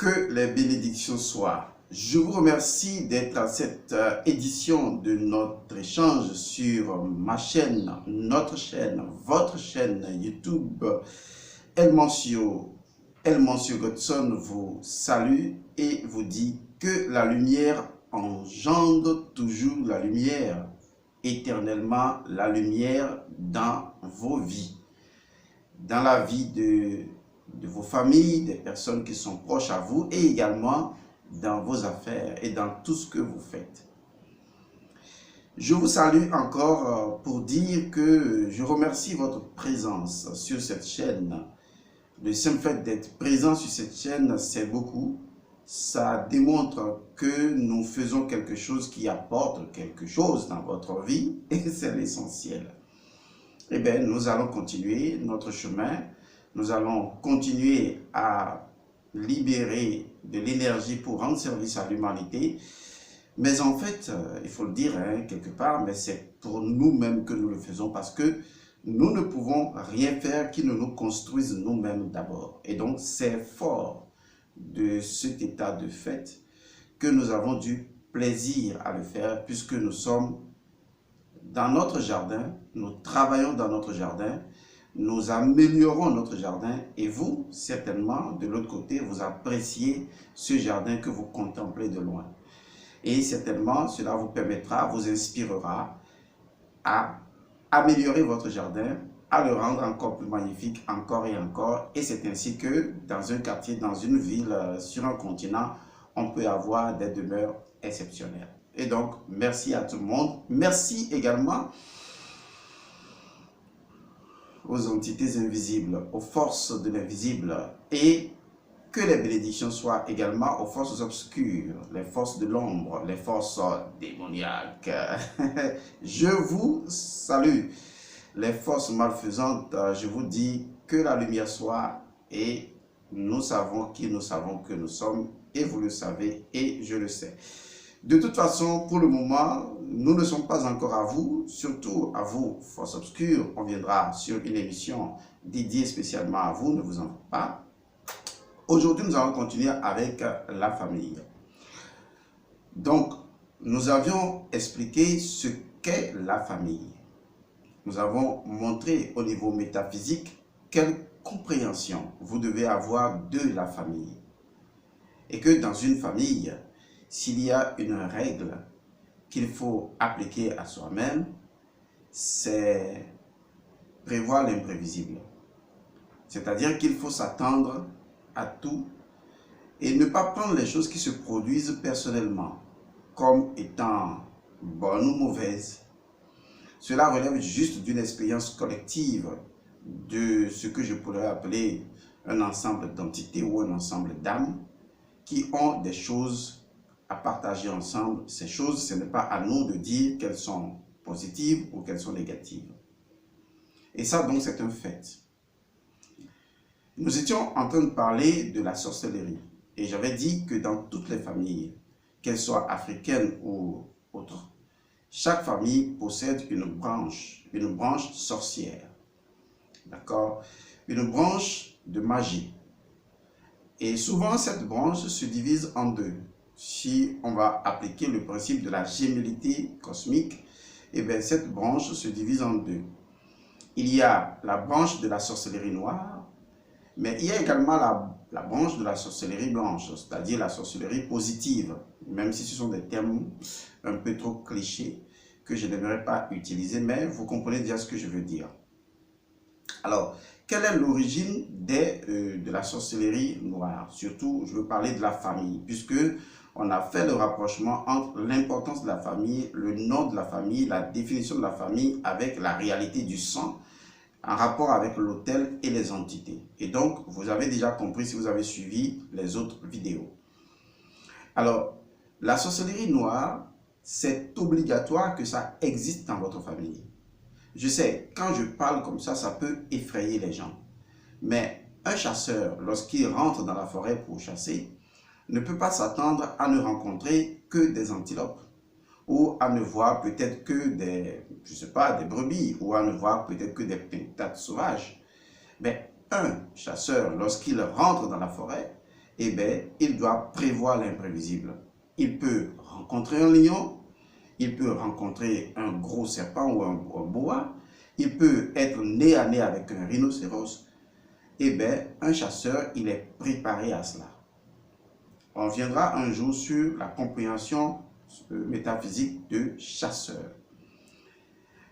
Que les bénédictions soient. Je vous remercie d'être à cette édition de notre échange sur ma chaîne, notre chaîne, votre chaîne YouTube. Elmancio Godson vous salue et vous dit que la lumière engendre toujours la lumière, éternellement la lumière dans vos vies, dans la vie de vos familles, des personnes qui sont proches à vous et également dans vos affaires et dans tout ce que vous faites. Je vous salue encore pour dire que je remercie votre présence sur cette chaîne. Le simple fait d'être présent sur cette chaîne, c'est beaucoup. Ça démontre que nous faisons quelque chose qui apporte quelque chose dans votre vie et c'est l'essentiel. Eh bien, nous allons continuer notre chemin. Nous allons continuer à libérer de l'énergie pour rendre service à l'humanité. Mais en fait, il faut le dire quelque part, mais c'est pour nous-mêmes que nous le faisons parce que nous ne pouvons rien faire qui ne nous construise nous-mêmes d'abord. Et donc, c'est fort de cet état de fait que nous avons du plaisir à le faire puisque nous sommes dans notre jardin, nous travaillons dans notre jardin, nous améliorons notre jardin et vous, certainement, de l'autre côté, vous appréciez ce jardin que vous contemplez de loin. Et certainement, cela vous permettra, vous inspirera à améliorer votre jardin, à le rendre encore plus magnifique, encore et encore. Et c'est ainsi que dans un quartier, dans une ville, sur un continent, on peut avoir des demeures exceptionnelles. Et donc, merci à tout le monde. Merci également aux entités invisibles, aux forces de l'invisible et que les bénédictions soient également aux forces obscures, les forces de l'ombre, les forces démoniaques. Je vous salue. Les forces malfaisantes, je vous dis que la lumière soit et nous savons qui nous savons que nous sommes et vous le savez et je le sais. De toute façon, pour le moment, nous ne sommes pas encore à vous, surtout à vous, forces obscures. On viendra sur une émission dédiée spécialement à vous, ne vous en faites pas. Aujourd'hui, nous allons continuer avec la famille. Donc, nous avions expliqué ce qu'est la famille. Nous avons montré au niveau métaphysique quelle compréhension vous devez avoir de la famille. Et que dans une famille, s'il y a une règle qu'il faut appliquer à soi-même, c'est prévoir l'imprévisible. C'est-à-dire qu'il faut s'attendre à tout et ne pas prendre les choses qui se produisent personnellement comme étant bonnes ou mauvaises. Cela relève juste d'une expérience collective de ce que je pourrais appeler un ensemble d'entités ou un ensemble d'âmes qui ont des choses à partager ensemble. Ces choses, ce n'est pas à nous de dire qu'elles sont positives ou qu'elles sont négatives. Et ça, donc, c'est un fait. Nous étions en train de parler de la sorcellerie. Et j'avais dit que dans toutes les familles, qu'elles soient africaines ou autres, chaque famille possède une branche sorcière. D'accord? Une branche de magie. Et souvent, cette branche se divise en deux. Si on va appliquer le principe de la gémellité cosmique, eh bien, cette branche se divise en deux. Il y a la branche de la sorcellerie noire, mais il y a également la branche de la sorcellerie blanche, c'est-à-dire la sorcellerie positive, même si ce sont des termes un peu trop clichés que je n'aimerais pas utiliser, mais vous comprenez déjà ce que je veux dire. Alors, quelle est l'origine de la sorcellerie noire? Surtout, je veux parler de la famille, puisque on a fait le rapprochement entre l'importance de la famille, le nom de la famille, la définition de la famille avec la réalité du sang, en rapport avec l'autel et les entités. Et donc, vous avez déjà compris si vous avez suivi les autres vidéos. Alors, la sorcellerie noire, c'est obligatoire que ça existe dans votre famille. Je sais, quand je parle comme ça peut effrayer les gens. Mais un chasseur, lorsqu'il rentre dans la forêt pour chasser, ne peut pas s'attendre à ne rencontrer que des antilopes ou à ne voir peut-être que des, je sais pas, des brebis ou à ne voir peut-être que des pintades sauvages. Mais un chasseur, lorsqu'il rentre dans la forêt, eh bien, il doit prévoir l'imprévisible. Il peut rencontrer un lion, il peut rencontrer un gros serpent ou un boa, il peut être nez à nez avec un rhinocéros. Eh bien, un chasseur, il est préparé à cela. On viendra un jour sur la compréhension métaphysique de chasseur.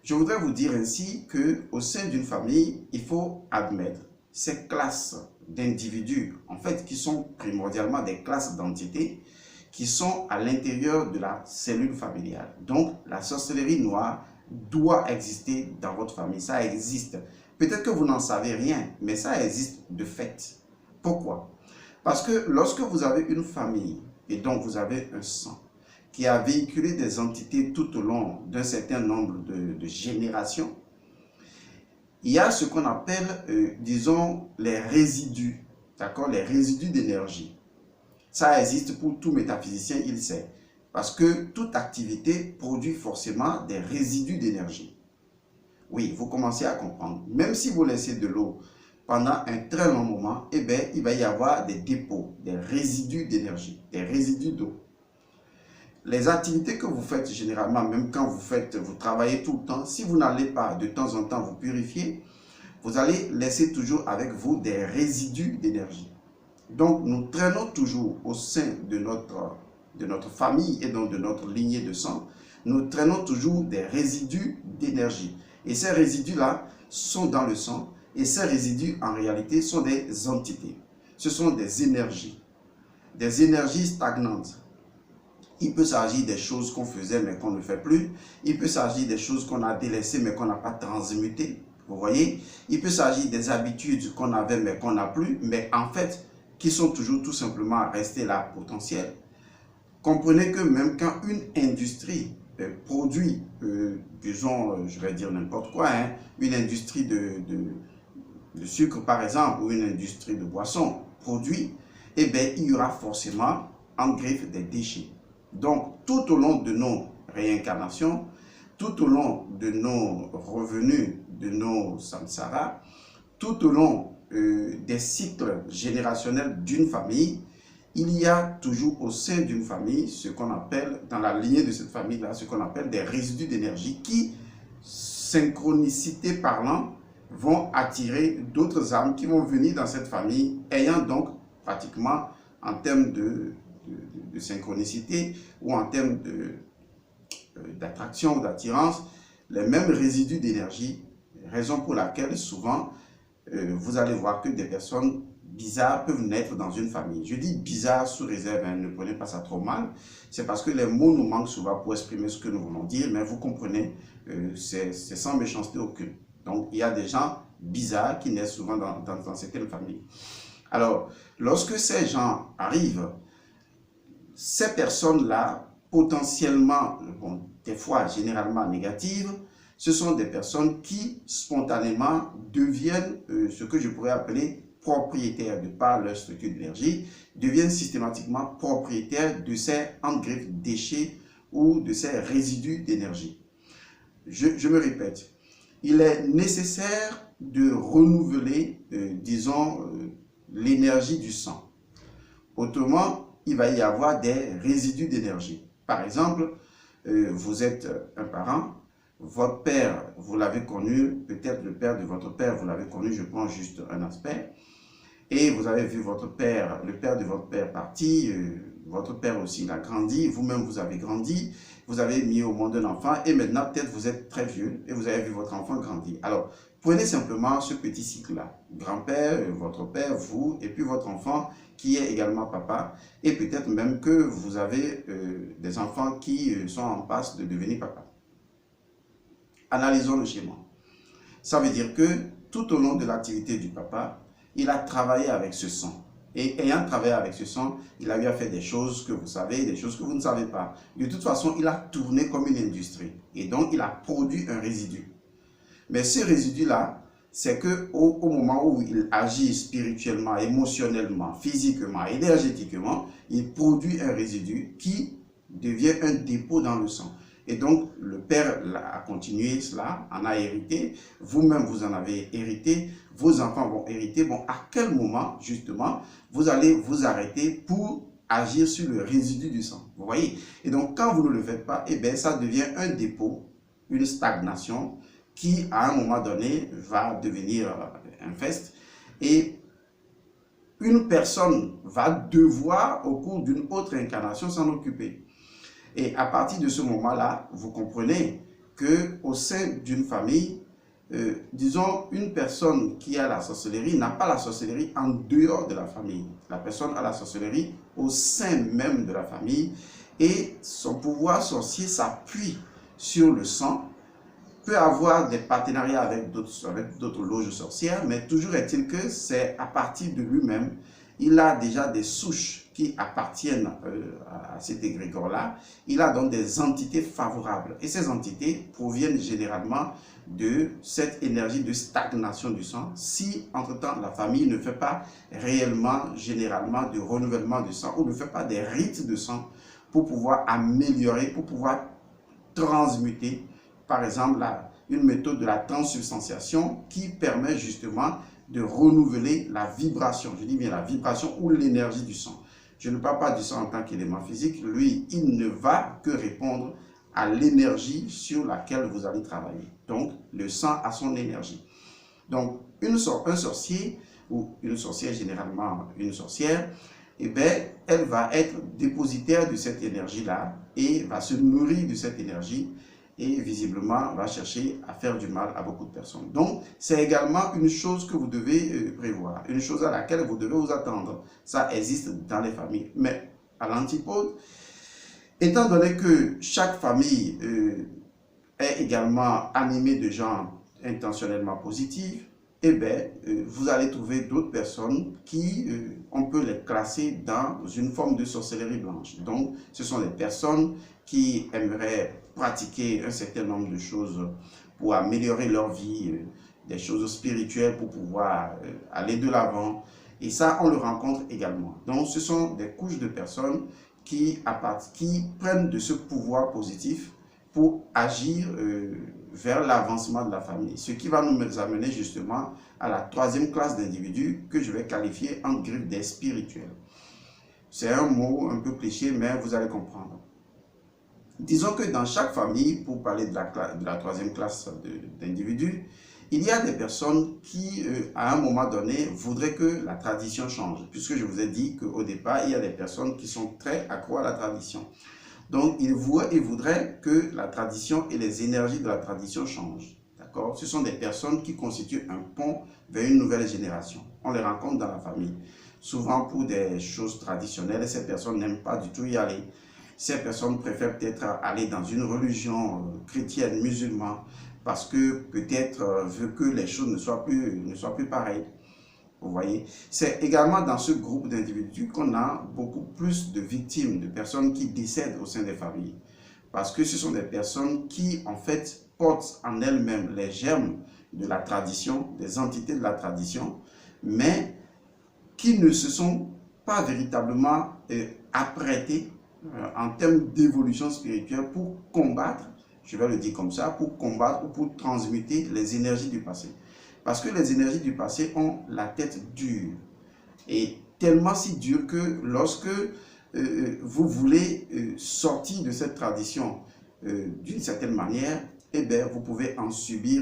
Je voudrais vous dire ainsi qu'au sein d'une famille, il faut admettre ces classes d'individus, en fait, qui sont primordialement des classes d'entités, qui sont à l'intérieur de la cellule familiale. Donc, la sorcellerie noire doit exister dans votre famille. Ça existe. Peut-être que vous n'en savez rien, mais ça existe de fait. Pourquoi? Parce que lorsque vous avez une famille, et donc vous avez un sang, qui a véhiculé des entités tout au long d'un certain nombre de générations, il y a ce qu'on appelle, disons, les résidus, d'accord, les résidus d'énergie. Ça existe pour tout métaphysicien, il sait, parce que toute activité produit forcément des résidus d'énergie. Oui, vous commencez à comprendre. Même si vous laissez de l'eau pendant un très long moment, eh bien, il va y avoir des dépôts, des résidus d'énergie, des résidus d'eau. Les activités que vous faites généralement, même quand vous travaillez tout le temps, si vous n'allez pas de temps en temps vous purifier, vous allez laisser toujours avec vous des résidus d'énergie. Donc, nous traînons toujours au sein de notre famille et donc de notre lignée de sang, nous traînons toujours des résidus d'énergie. Et ces résidus-là sont dans le sang et ces résidus, en réalité, sont des entités. Ce sont des énergies stagnantes. Il peut s'agir des choses qu'on faisait mais qu'on ne fait plus. Il peut s'agir des choses qu'on a délaissées mais qu'on n'a pas transmutées. Vous voyez? Il peut s'agir des habitudes qu'on avait mais qu'on n'a plus, mais en fait, qui sont toujours tout simplement restées là potentielles. Comprenez que même quand une industrie produit, disons, je vais dire n'importe quoi, hein, une industrie de sucre par exemple, ou une industrie de boisson produit, eh bien, il y aura forcément en greffe des déchets. Donc, tout au long de nos réincarnations, tout au long de nos revenus, de nos samsaras, tout au long des cycles générationnels d'une famille, il y a toujours au sein d'une famille ce qu'on appelle, dans la lignée de cette famille-là, ce qu'on appelle des résidus d'énergie qui, synchronicité parlant, vont attirer d'autres âmes qui vont venir dans cette famille, ayant donc pratiquement, en termes de synchronicité ou en termes d'attraction ou d'attirance, les mêmes résidus d'énergie, raison pour laquelle souvent vous allez voir que des personnes bizarres peuvent naître dans une famille. Je dis bizarre sous réserve, hein, ne prenez pas ça trop mal, c'est parce que les mots nous manquent souvent pour exprimer ce que nous voulons dire, mais vous comprenez, c'est sans méchanceté aucune. Donc il y a des gens bizarres qui naissent souvent dans certaines familles. Alors, lorsque ces gens arrivent, ces personnes-là, potentiellement, bon, des fois généralement négatives, ce sont des personnes qui spontanément deviennent ce que je pourrais appeler propriétaires de par leur structure d'énergie, deviennent systématiquement propriétaires de ces déchets ou de ces résidus d'énergie. Je me répète, il est nécessaire de renouveler, disons, l'énergie du sang. Autrement, il va y avoir des résidus d'énergie. Par exemple, vous êtes un parent, votre père, vous l'avez connu, peut-être le père de votre père, vous l'avez connu, je prends juste un aspect, et vous avez vu votre père, le père de votre père parti, votre père aussi il a grandi, vous-même vous avez grandi, vous avez mis au monde un enfant, et maintenant peut-être vous êtes très vieux, et vous avez vu votre enfant grandir. Alors, prenez simplement ce petit cycle-là, grand-père, votre père, vous, et puis votre enfant, qui est également papa, et peut-être même que vous avez des enfants qui sont en passe de devenir papa. Analysons le schéma. Ça veut dire que tout au long de l'activité du papa, il a travaillé avec ce sang. Et ayant travaillé avec ce sang, il a eu à faire des choses que vous savez, des choses que vous ne savez pas. De toute façon, il a tourné comme une industrie. Et donc, il a produit un résidu. Mais ce résidu-là, c'est qu'au moment où il agit spirituellement, émotionnellement, physiquement, énergétiquement, il produit un résidu qui devient un dépôt dans le sang. Et donc, le père a continué cela, en a hérité, vous-même vous en avez hérité, vos enfants vont hériter. Bon, à quel moment, justement, vous allez vous arrêter pour agir sur le résidu du sang? Vous voyez? Et donc, quand vous ne le faites pas, eh bien, ça devient un dépôt, une stagnation qui, à un moment donné, va devenir infeste. Et une personne va devoir, au cours d'une autre incarnation, s'en occuper. Et à partir de ce moment-là, vous comprenez qu'au sein d'une famille, disons, une personne qui a la sorcellerie n'a pas la sorcellerie en dehors de la famille. La personne a la sorcellerie au sein même de la famille et son pouvoir sorcier s'appuie sur le sang, peut avoir des partenariats avec d'autres loges sorcières, mais toujours est-il que c'est à partir de lui-même, il a déjà des souches qui appartiennent à cet égrégore-là, il a donc des entités favorables. Et ces entités proviennent généralement de cette énergie de stagnation du sang, si entre-temps la famille ne fait pas réellement, généralement, de renouvellement du sang, ou ne fait pas des rites de sang pour pouvoir améliorer, pour pouvoir transmuter, par exemple, une méthode de la transsubstantiation qui permet justement de renouveler la vibration, je dis bien la vibration ou l'énergie du sang. Je ne parle pas du sang en tant qu'élément physique, lui, il ne va que répondre à l'énergie sur laquelle vous allez travailler. Donc, le sang a son énergie. Donc, un sorcier, ou une sorcière, généralement une sorcière, eh bien, elle va être dépositaire de cette énergie-là et va se nourrir de cette énergie et visiblement va chercher à faire du mal à beaucoup de personnes. Donc, c'est également une chose que vous devez prévoir, une chose à laquelle vous devez vous attendre. Ça existe dans les familles. Mais à l'antipode, étant donné que chaque famille est également animée de gens intentionnellement positifs, eh bien, vous allez trouver d'autres personnes qui, on peut les classer dans une forme de sorcellerie blanche. Donc, ce sont des personnes qui aimeraient pratiquer un certain nombre de choses pour améliorer leur vie, des choses spirituelles pour pouvoir aller de l'avant. Et ça, on le rencontre également. Donc, ce sont des couches de personnes qui prennent de ce pouvoir positif pour agir vers l'avancement de la famille. Ce qui va nous amener justement à la troisième classe d'individus que je vais qualifier en griffe des spirituels. C'est un mot un peu cliché, mais vous allez comprendre. Disons que dans chaque famille, pour parler de la troisième classe d'individus, il y a des personnes qui, à un moment donné, voudraient que la tradition change. Puisque je vous ai dit qu'au départ, il y a des personnes qui sont très accro à la tradition. Donc, ils voudraient que la tradition et les énergies de la tradition changent. D'accord? Ce sont des personnes qui constituent un pont vers une nouvelle génération. On les rencontre dans la famille. Souvent pour des choses traditionnelles, ces personnes n'aiment pas du tout y aller. Ces personnes préfèrent peut-être aller dans une religion chrétienne, musulmane, parce que peut-être veut que les choses ne soient plus pareilles. Vous voyez, c'est également dans ce groupe d'individus qu'on a beaucoup plus de victimes, de personnes qui décèdent au sein des familles. Parce que ce sont des personnes qui, en fait, portent en elles-mêmes les germes de la tradition, des entités de la tradition, mais qui ne se sont pas véritablement apprêtées en termes d'évolution spirituelle pour combattre, je vais le dire comme ça, pour combattre ou pour transmuter les énergies du passé. Parce que les énergies du passé ont la tête dure. Et tellement si dure que lorsque vous voulez sortir de cette tradition d'une certaine manière, eh bien, vous pouvez en subir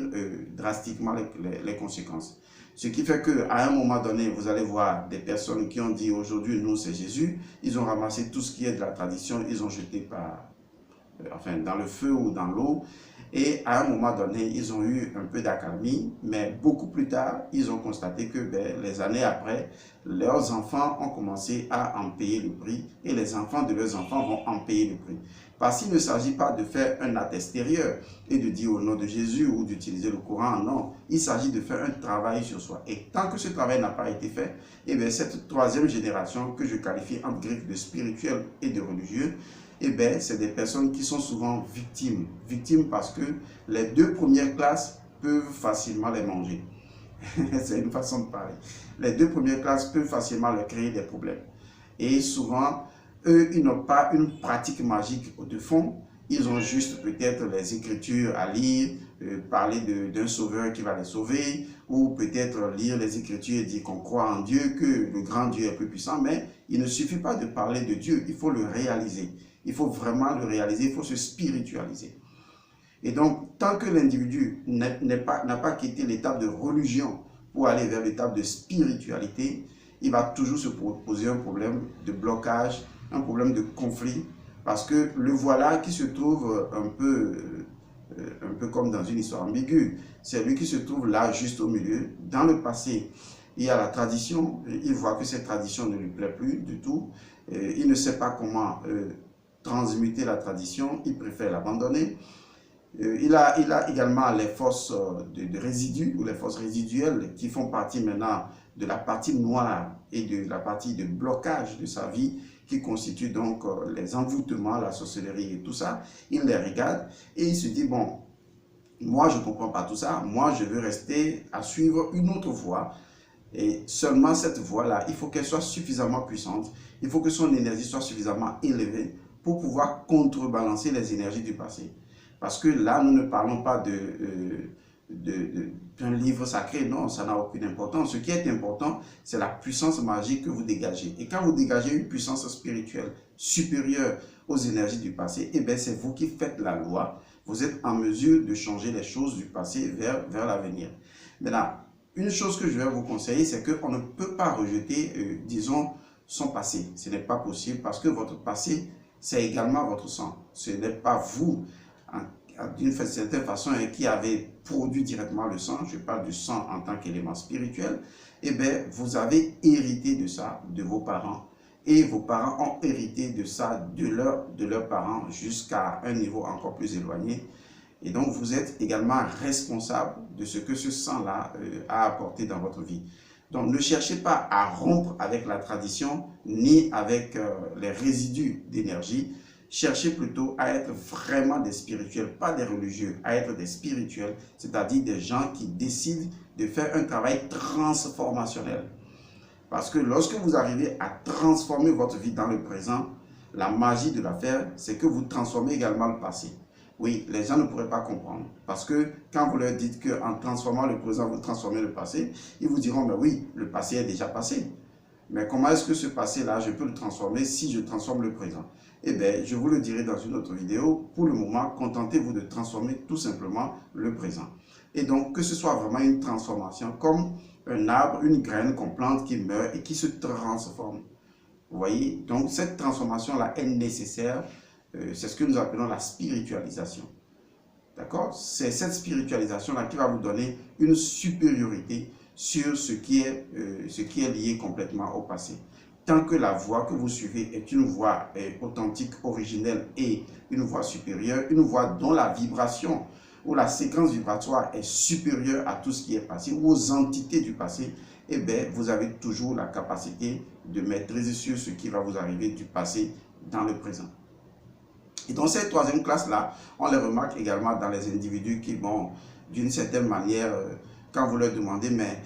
drastiquement les conséquences. Ce qui fait qu'à un moment donné, vous allez voir des personnes qui ont dit aujourd'hui, nous c'est Jésus, ils ont ramassé tout ce qui est de la tradition, ils ont jeté dans le feu ou dans l'eau. Et à un moment donné, ils ont eu un peu d'accalmie, mais beaucoup plus tard, ils ont constaté que les années après, leurs enfants ont commencé à en payer le prix et les enfants de leurs enfants vont en payer le prix. Parce qu'il ne s'agit pas de faire un acte extérieur et de dire au nom de Jésus ou d'utiliser le Coran, non. Il s'agit de faire un travail sur soi. Et tant que ce travail n'a pas été fait, eh bien, cette troisième génération que je qualifie entre griffes de spirituel et de religieux, eh bien, c'est des personnes qui sont souvent victimes. Victimes parce que les deux premières classes peuvent facilement les manger. C'est une façon de parler. Les deux premières classes peuvent facilement leur créer des problèmes. Et souvent, eux, ils n'ont pas une pratique magique de fond. Ils ont juste peut-être les Écritures à lire, parler d'un sauveur qui va les sauver, ou peut-être lire les Écritures et dire qu'on croit en Dieu, que le grand Dieu est plus puissant, mais il ne suffit pas de parler de Dieu, il faut le réaliser. Il faut vraiment le réaliser, il faut se spiritualiser. Et donc, tant que l'individu n'a pas quitté l'étape de religion pour aller vers l'étape de spiritualité, il va toujours se poser un problème de blocage, un problème de conflit, parce que le voilà qui se trouve un peu comme dans une histoire ambiguë. C'est lui qui se trouve là, juste au milieu. Dans le passé, il y a la tradition, il voit que cette tradition ne lui plaît plus du tout, il ne sait pas comment transmuter la tradition, il préfère l'abandonner. Il a également les forces de résidus ou les forces résiduelles qui font partie maintenant de la partie noire et de la partie de blocage de sa vie qui constitue donc les envoûtements, la sorcellerie et tout ça. Il les regarde et il se dit, bon, moi je ne comprends pas tout ça, moi je veux rester à suivre une autre voie. Et seulement cette voie-là, il faut qu'elle soit suffisamment puissante, il faut que son énergie soit suffisamment élevée pour pouvoir contrebalancer les énergies du passé. Parce que là, nous ne parlons pas d'un livre sacré, non, ça n'a aucune importance. Ce qui est important, c'est la puissance magique que vous dégagez. Et quand vous dégagez une puissance spirituelle supérieure aux énergies du passé, eh bien, c'est vous qui faites la loi. Vous êtes en mesure de changer les choses du passé vers l'avenir. Maintenant, une chose que je vais vous conseiller, c'est qu'on ne peut pas rejeter, disons, son passé. Ce n'est pas possible parce que votre passé, c'est également votre sang. Ce n'est pas vous, d'une certaine façon, qui avez produit directement le sang. Je parle du sang en tant qu'élément spirituel. Eh bien, vous avez hérité de ça, de vos parents. Et vos parents ont hérité de ça, de leurs parents, jusqu'à un niveau encore plus éloigné. Et donc, vous êtes également responsable de ce que ce sang-là a apporté dans votre vie. Donc, ne cherchez pas à rompre avec la tradition, ni avec les résidus d'énergie. Cherchez plutôt à être vraiment des spirituels, pas des religieux, à être des spirituels, c'est-à-dire des gens qui décident de faire un travail transformationnel. Parce que lorsque vous arrivez à transformer votre vie dans le présent, la magie de l'affaire, c'est que vous transformez également le passé. Oui, les gens ne pourraient pas comprendre. Parce que quand vous leur dites qu'en transformant le présent, vous transformez le passé, ils vous diront, mais oui, le passé est déjà passé. Mais comment est-ce que ce passé-là, je peux le transformer si je transforme le présent? Eh bien, je vous le dirai dans une autre vidéo. Pour le moment, contentez-vous de transformer tout simplement le présent. Et donc, que ce soit vraiment une transformation, comme un arbre, une graine qu'on plante qui meurt et qui se transforme. Vous voyez? Donc, cette transformation-là est nécessaire. C'est ce que nous appelons la spiritualisation. D'accord? C'est cette spiritualisation-là qui va vous donner une supériorité sur ce qui est lié complètement au passé. Tant que la voie que vous suivez est une voie authentique, originelle et une voie supérieure, une voie dont la vibration ou la séquence vibratoire est supérieure à tout ce qui est passé ou aux entités du passé, eh bien, vous avez toujours la capacité de maîtriser sur ce qui va vous arriver du passé dans le présent. Et dans cette troisième classe-là, on les remarque également dans les individus qui, bon, d'une certaine manière, quand vous leur demandez, mais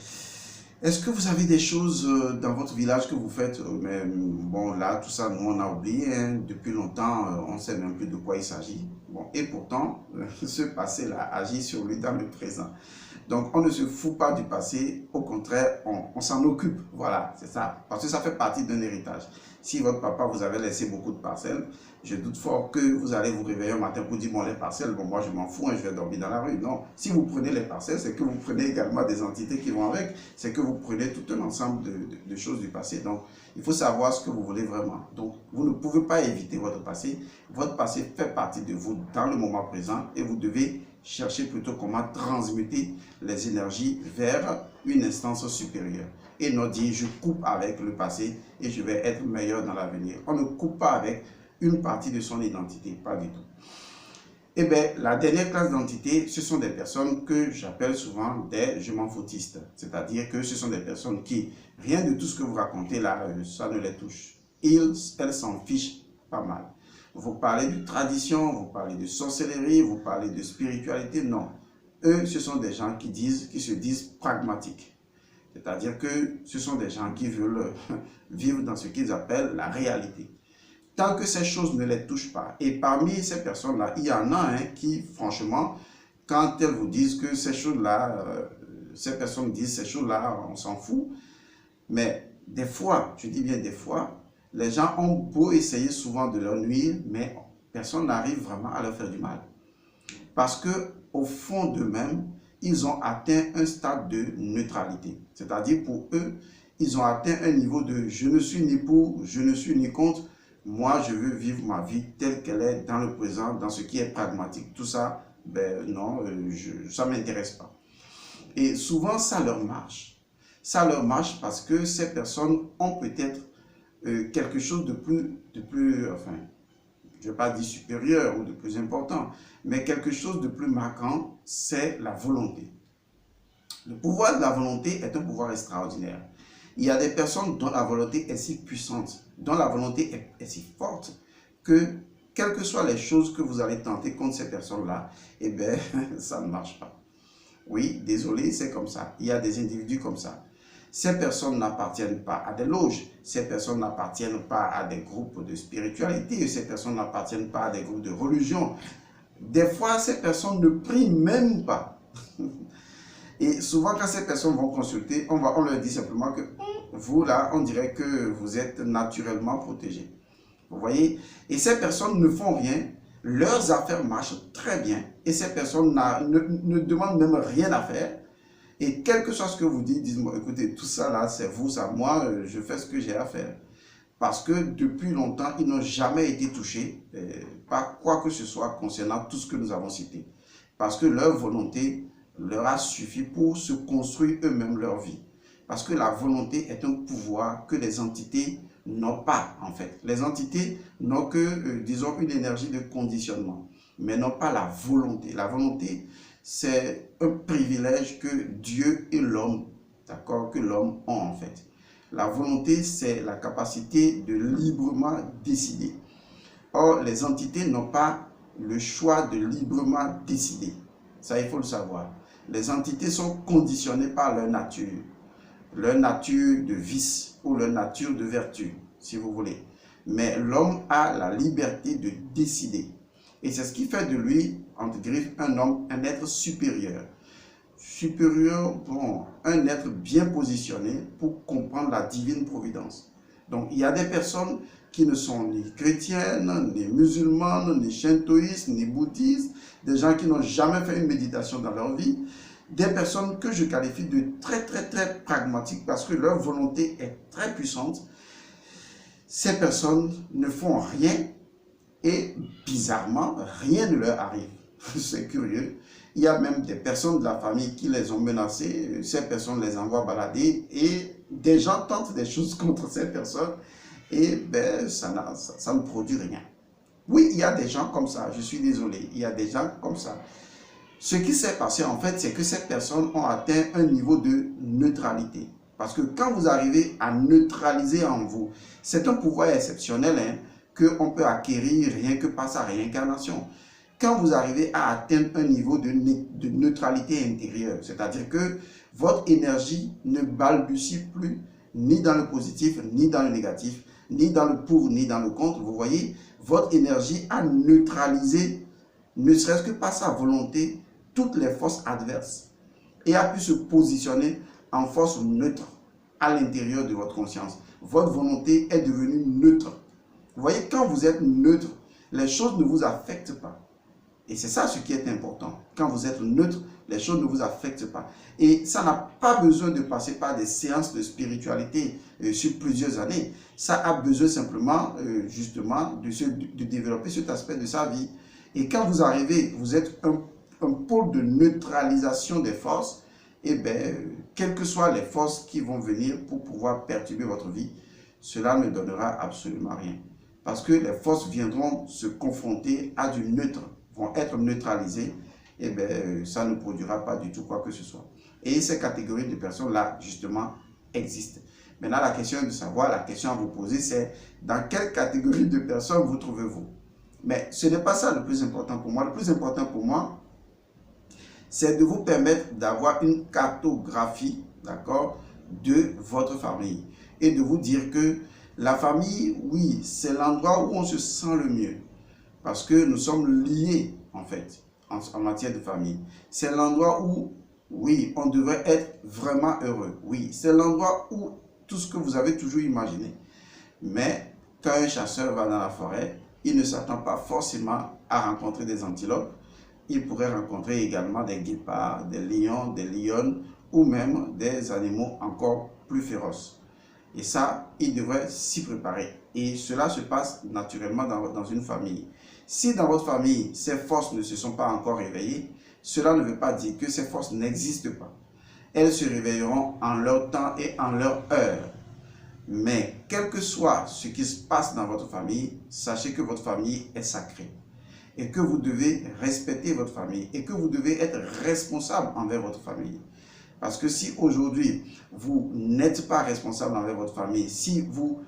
est-ce que vous avez des choses dans votre village que vous faites? Mais bon, là, tout ça, nous, on a oublié. Hein, depuis longtemps, on ne sait même plus de quoi il s'agit. Bon, et pourtant, ce passé-là agit sur lui dans le présent. Donc, on ne se fout pas du passé. Au contraire, on s'en occupe. Voilà, c'est ça. Parce que ça fait partie d'un héritage. Si votre papa vous avait laissé beaucoup de parcelles, je doute fort que vous allez vous réveiller un matin pour dire, bon, les parcelles, bon, moi, je m'en fous, hein, je vais dormir dans la rue. Non, si vous prenez les parcelles, c'est que vous prenez également des entités qui vont avec. C'est que vous prenez tout un ensemble de choses du passé. Donc, il faut savoir ce que vous voulez vraiment. Donc, vous ne pouvez pas éviter votre passé. Votre passé fait partie de vous dans le moment présent et vous devez chercher plutôt comment transmuter les énergies vers une instance supérieure. Et non dire, je coupe avec le passé et je vais être meilleur dans l'avenir. On ne coupe pas avec une partie de son identité, pas du tout. Eh bien, la dernière classe d'entités, ce sont des personnes que j'appelle souvent des je m'en foutistes. C'est-à-dire que ce sont des personnes qui, rien de tout ce que vous racontez là, ça ne les touche. Elles s'en fichent pas mal. Vous parlez de tradition, vous parlez de sorcellerie, vous parlez de spiritualité, non. Eux, ce sont des gens qui se disent pragmatiques. C'est-à-dire que ce sont des gens qui veulent vivre dans ce qu'ils appellent la réalité. tant que ces choses ne les touchent pas. Et parmi ces personnes-là, il y en a qui, franchement, quand elles vous disent que ces choses-là, ces personnes disent ces choses-là, on s'en fout. Mais des fois, je dis bien des fois, les gens ont beau essayer souvent de leur nuire, mais personne n'arrive vraiment à leur faire du mal. Parce que au fond d'eux-mêmes, ils ont atteint un stade de neutralité. C'est-à-dire pour eux, ils ont atteint un niveau de je ne suis ni pour, je ne suis ni contre. Moi, je veux vivre ma vie telle qu'elle est dans le présent, dans ce qui est pragmatique. Tout ça, ben non, ça ne m'intéresse pas. Et souvent, ça leur marche. Ça leur marche parce que ces personnes ont peut-être quelque chose de plus, enfin, je ne vais pas dire supérieur ou de plus important, mais quelque chose de plus marquant, c'est la volonté. Le pouvoir de la volonté est un pouvoir extraordinaire. Il y a des personnes dont la volonté est si puissante, dont la volonté est si forte, que quelles que soient les choses que vous allez tenter contre ces personnes-là, eh bien, ça ne marche pas. Oui, désolé, c'est comme ça. Il y a des individus comme ça. Ces personnes n'appartiennent pas à des loges, ces personnes n'appartiennent pas à des groupes de spiritualité, ces personnes n'appartiennent pas à des groupes de religion. Des fois, ces personnes ne prient même pas. Et souvent, quand ces personnes vont consulter, on leur dit simplement que vous, là, on dirait que vous êtes naturellement protégés. Vous voyez? Et ces personnes ne font rien, leurs affaires marchent très bien, et ces personnes ne demandent même rien à faire. Et quel que soit ce que vous dites, dites-moi, écoutez, tout ça là, c'est vous, ça, moi, je fais ce que j'ai à faire. Parce que depuis longtemps, ils n'ont jamais été touchés par quoi que ce soit concernant tout ce que nous avons cité. Parce que leur volonté leur a suffi pour se construire eux-mêmes leur vie. Parce que la volonté est un pouvoir que les entités n'ont pas, en fait. Les entités n'ont que, disons, une énergie de conditionnement, mais n'ont pas la volonté. La volonté, c'est un privilège que Dieu et l'homme, d'accord, que l'homme ont en fait. La volonté, c'est la capacité de librement décider. Or, les entités n'ont pas le choix de librement décider. Ça, il faut le savoir. Les entités sont conditionnées par leur nature de vice ou leur nature de vertu, si vous voulez. Mais l'homme a la liberté de décider. Et c'est ce qui fait de lui, entre griffes, un homme, un être supérieur. Supérieur, bon, un être bien positionné pour comprendre la divine providence. Donc, il y a des personnes qui ne sont ni chrétiennes, ni musulmanes, ni shintoïstes, ni bouddhistes, des gens qui n'ont jamais fait une méditation dans leur vie, des personnes que je qualifie de très pragmatiques parce que leur volonté est très puissante. Ces personnes ne font rien et bizarrement, rien ne leur arrive. C'est curieux. Il y a même des personnes de la famille qui les ont menacées. Ces personnes les envoient balader et des gens tentent des choses contre ces personnes et ben, ça ne produit rien. Oui, il y a des gens comme ça, je suis désolé, il y a des gens comme ça. Ce qui s'est passé en fait, c'est que ces personnes ont atteint un niveau de neutralité. Parce que quand vous arrivez à neutraliser en vous, c'est un pouvoir exceptionnel qu'on peut acquérir rien que par sa réincarnation. Quand vous arrivez à atteindre un niveau de neutralité intérieure, c'est-à-dire que votre énergie ne balbutie plus ni dans le positif, ni dans le négatif, ni dans le pour, ni dans le contre, vous voyez, votre énergie a neutralisé, ne serait-ce que par sa volonté, toutes les forces adverses et a pu se positionner en force neutre à l'intérieur de votre conscience. Votre volonté est devenue neutre. Vous voyez, quand vous êtes neutre, les choses ne vous affectent pas. Et c'est ça ce qui est important. Quand vous êtes neutre, les choses ne vous affectent pas. Et ça n'a pas besoin de passer par des séances de spiritualité sur plusieurs années. Ça a besoin simplement, justement, de développer cet aspect de sa vie. Et quand vous arrivez, vous êtes un pôle de neutralisation des forces, et bien, quelles que soient les forces qui vont venir pour pouvoir perturber votre vie, cela ne donnera absolument rien. Parce que les forces viendront se confronter à du neutre, vont être neutralisées, et bien, ça ne produira pas du tout quoi que ce soit. Et ces catégories de personnes-là, justement, existent. Maintenant, la question est de savoir, la question à vous poser, c'est dans quelle catégorie de personnes vous trouvez-vous? Mais ce n'est pas ça le plus important pour moi. Le plus important pour moi, c'est de vous permettre d'avoir une cartographie, d'accord, de votre famille. Et de vous dire que La famille, oui, c'est l'endroit où on se sent le mieux. Parce que nous sommes liés, en fait, en matière de famille. C'est l'endroit où, oui, on devrait être vraiment heureux. Oui, c'est l'endroit où tout ce que vous avez toujours imaginé. Mais quand un chasseur va dans la forêt, il ne s'attend pas forcément à rencontrer des antilopes. Il pourrait rencontrer également des guépards, des lions, des lionnes ou même des animaux encore plus féroces. Et ça, il devrait s'y préparer. Et cela se passe naturellement dans une famille. Si dans votre famille, ces forces ne se sont pas encore réveillées, cela ne veut pas dire que ces forces n'existent pas. Elles se réveilleront en leur temps et en leur heure. Mais quel que soit ce qui se passe dans votre famille, sachez que votre famille est sacrée. Et que vous devez respecter votre famille. Et que vous devez être responsable envers votre famille. Parce que si aujourd'hui, vous n'êtes pas responsable envers votre famille, si vous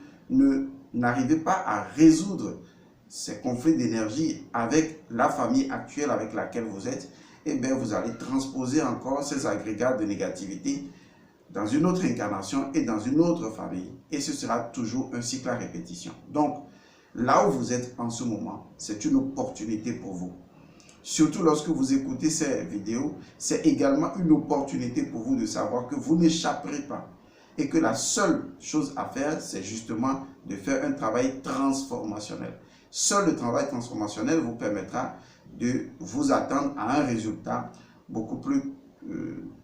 n'arrivez pas à résoudre ces conflits d'énergie avec la famille actuelle avec laquelle vous êtes, eh bien, vous allez transposer encore ces agrégats de négativité dans une autre incarnation et dans une autre famille. Et ce sera toujours un cycle à répétition. Donc, là où vous êtes en ce moment, c'est une opportunité pour vous. Surtout lorsque vous écoutez ces vidéos, c'est également une opportunité pour vous de savoir que vous n'échapperez pas. Et que la seule chose à faire, c'est justement de faire un travail transformationnel. Seul le travail transformationnel vous permettra de vous attendre à un résultat beaucoup plus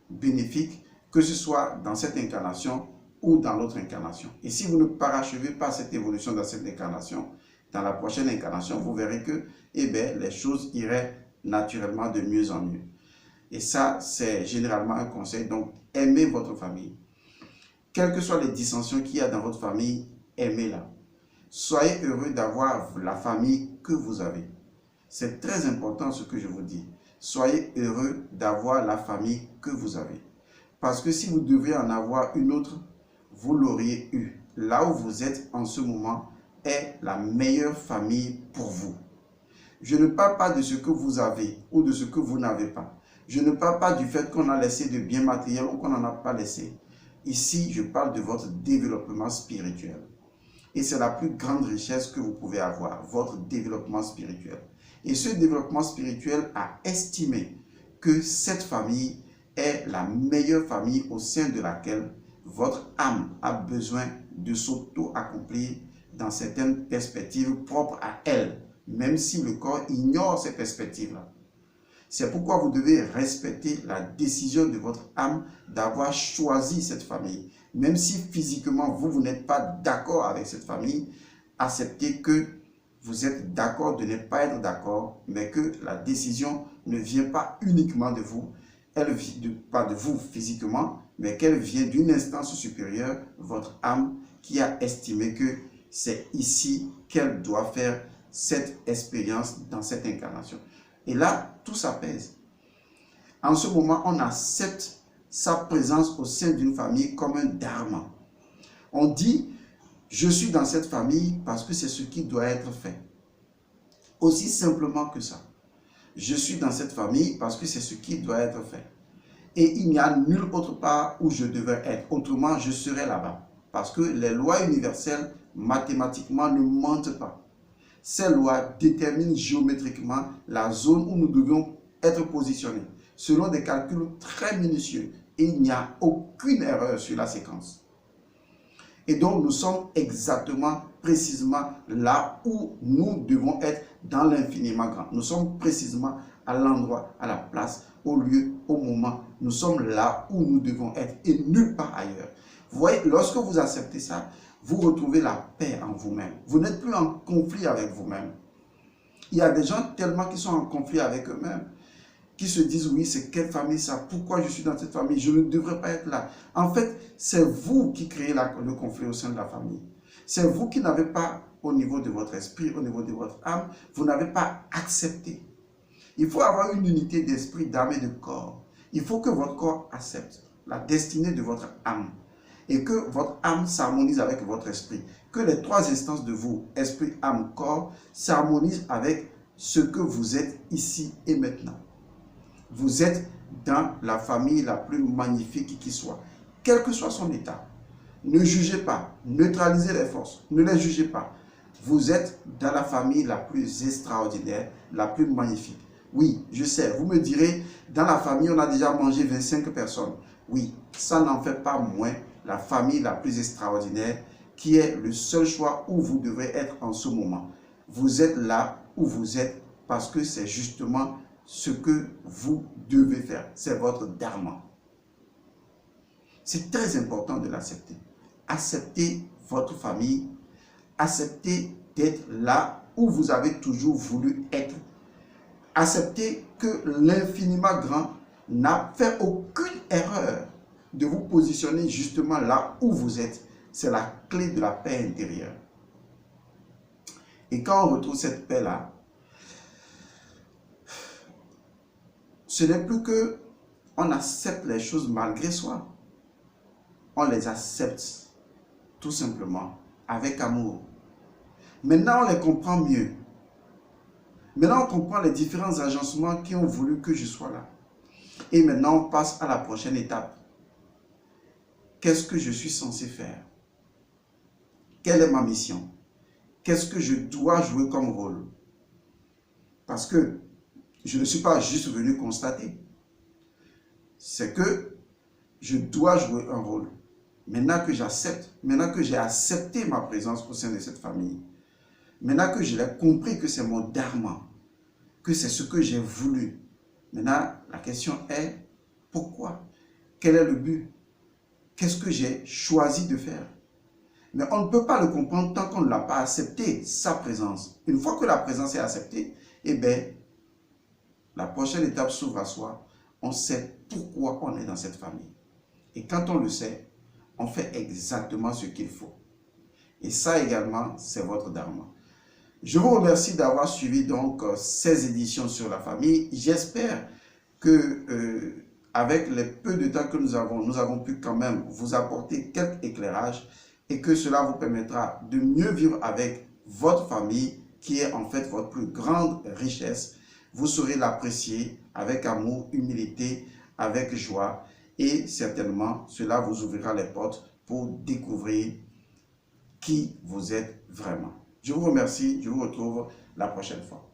bénéfique, que ce soit dans cette incarnation ou dans l'autre incarnation. Et si vous ne parachevez pas cette évolution dans cette incarnation, dans la prochaine incarnation, vous verrez que les choses iraient naturellement de mieux en mieux. Et ça, c'est généralement un conseil. Donc, aimez votre famille. Quelles que soient les dissensions qu'il y a dans votre famille, aimez-la. Soyez heureux d'avoir la famille que vous avez. C'est très important ce que je vous dis. Soyez heureux d'avoir la famille que vous avez. Parce que si vous deviez en avoir une autre, vous l'auriez eu. Là où vous êtes en ce moment est la meilleure famille pour vous. Je ne parle pas de ce que vous avez ou de ce que vous n'avez pas. Je ne parle pas du fait qu'on a laissé de biens matériels ou qu'on n'en a pas laissé. Ici, je parle de votre développement spirituel. Et c'est la plus grande richesse que vous pouvez avoir, votre développement spirituel. Et ce développement spirituel a estimé que cette famille est la meilleure famille au sein de laquelle votre âme a besoin de s'auto-accomplir dans certaines perspectives propres à elle, même si le corps ignore ces perspectives-là. C'est pourquoi vous devez respecter la décision de votre âme d'avoir choisi cette famille. Même si physiquement, vous n'êtes pas d'accord avec cette famille, acceptez que vous êtes d'accord de ne pas être d'accord, mais que la décision ne vient pas uniquement de vous, elle vient pas de vous physiquement, mais qu'elle vient d'une instance supérieure, votre âme, qui a estimé que c'est ici qu'elle doit faire cette expérience dans cette incarnation. Et là, tout s'apaise. En ce moment, on accepte sa présence au sein d'une famille comme un dharma. On dit, je suis dans cette famille parce que c'est ce qui doit être fait. Aussi simplement que ça. Je suis dans cette famille parce que c'est ce qui doit être fait. Et il n'y a nulle autre part où je devrais être. Autrement, je serais là-bas. Parce que les lois universelles, mathématiquement, ne mentent pas. Ces lois déterminent géométriquement la zone où nous devons être positionnés, selon des calculs très minutieux. Et il n'y a aucune erreur sur la séquence. Et donc, nous sommes exactement, précisément là où nous devons être dans l'infiniment grand. Nous sommes précisément à l'endroit, à la place, au lieu, au moment. Nous sommes là où nous devons être et nulle part ailleurs. Vous voyez, lorsque vous acceptez ça, vous retrouvez la paix en vous-même. Vous n'êtes plus en conflit avec vous-même. Il y a des gens tellement qui sont en conflit avec eux-mêmes, qui se disent, oui, c'est quelle famille ça? Pourquoi je suis dans cette famille? Je ne devrais pas être là. En fait, c'est vous qui créez le conflit au sein de la famille. C'est vous qui n'avez pas, au niveau de votre esprit, au niveau de votre âme, vous n'avez pas accepté. Il faut avoir une unité d'esprit, d'âme et de corps. Il faut que votre corps accepte la destinée de votre âme. Et que votre âme s'harmonise avec votre esprit. Que les trois instances de vous, esprit, âme, corps, s'harmonisent avec ce que vous êtes ici et maintenant. Vous êtes dans la famille la plus magnifique qui soit, quel que soit son état. Ne jugez pas. Neutralisez les forces. Ne les jugez pas. Vous êtes dans la famille la plus extraordinaire, la plus magnifique. Oui, je sais, vous me direz, dans la famille, on a déjà mangé 25 personnes. Oui, ça n'en fait pas moins la famille la plus extraordinaire qui est le seul choix où vous devrez être en ce moment. Vous êtes là où vous êtes parce que c'est justement ce que vous devez faire. C'est votre dharma. C'est très important de l'accepter. Acceptez votre famille. Acceptez d'être là où vous avez toujours voulu être. Acceptez que l'infiniment grand n'a fait aucune erreur de vous positionner justement là où vous êtes. C'est la clé de la paix intérieure. Et quand on retrouve cette paix-là, ce n'est plus que on accepte les choses malgré soi. On les accepte tout simplement avec amour. Maintenant, on les comprend mieux. Maintenant, on comprend les différents agencements qui ont voulu que je sois là. Et maintenant, on passe à la prochaine étape. Qu'est-ce que je suis censé faire? Quelle est ma mission? Qu'est-ce que je dois jouer comme rôle? Parce que je ne suis pas juste venu constater. C'est que je dois jouer un rôle. Maintenant que j'accepte, maintenant que j'ai accepté ma présence au sein de cette famille, maintenant que je l'ai compris que c'est mon dharma, que c'est ce que j'ai voulu, maintenant la question est pourquoi? Quel est le but? Qu'est-ce que j'ai choisi de faire? Mais on ne peut pas le comprendre tant qu'on ne l'a pas accepté, sa présence. Une fois que la présence est acceptée, eh bien, la prochaine étape s'ouvre à soi. On sait pourquoi on est dans cette famille. Et quand on le sait, on fait exactement ce qu'il faut. Et ça également, c'est votre dharma. Je vous remercie d'avoir suivi donc ces éditions sur la famille. J'espère que avec les peu de temps que nous avons pu quand même vous apporter quelques éclairages et que cela vous permettra de mieux vivre avec votre famille qui est en fait votre plus grande richesse. Vous saurez l'apprécier avec amour, humilité, avec joie et certainement cela vous ouvrira les portes pour découvrir qui vous êtes vraiment. Je vous remercie, je vous retrouve la prochaine fois.